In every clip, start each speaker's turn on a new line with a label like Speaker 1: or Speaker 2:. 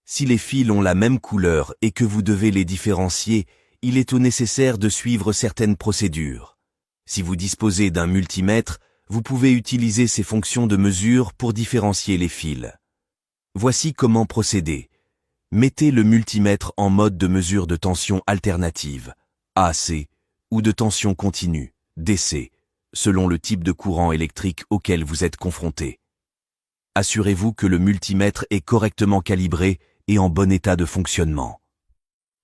Speaker 1: Si les fils ont la même couleur et que vous devez les différencier, il est nécessaire de suivre certaines procédures. Si vous disposez d'un multimètre, vous pouvez utiliser ces fonctions de mesure pour différencier les fils. Voici comment procéder. Mettez le multimètre en mode de mesure de tension alternative, AC, ou de tension continue, DC, selon le type de courant électrique auquel vous êtes confronté. Assurez-vous que le multimètre est correctement calibré et en bon état de fonctionnement.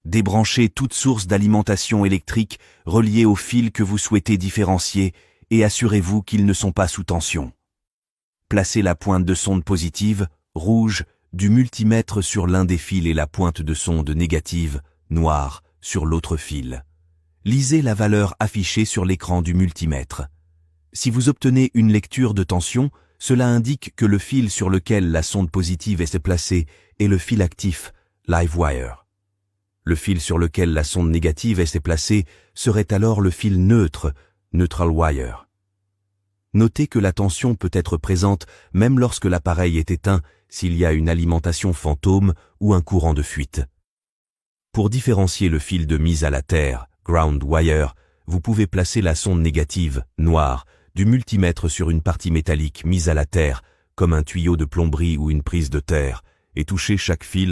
Speaker 1: Débranchez toute source d'alimentation électrique reliée aux fils que vous souhaitez différencier et assurez-vous qu'ils ne sont pas sous tension. Placez la pointe de sonde positive, rouge, du multimètre sur l'un des fils et la pointe de sonde négative, noire, sur l'autre fil. Lisez la valeur affichée sur l'écran du multimètre. Si vous obtenez une lecture de tension, cela indique que le fil sur lequel la sonde positive est placée est le fil actif, live wire. Le fil sur lequel la sonde négative est placée serait alors le fil neutre, neutral wire. Notez que la tension peut être présente même lorsque l'appareil est éteint s'il y a une alimentation fantôme ou un courant de fuite. Pour différencier le fil de mise à la terre, ground wire, vous pouvez placer la sonde négative, noire, du multimètre sur une partie métallique mise à la terre, comme un tuyau de plomberie ou une prise de terre, et toucher chaque fil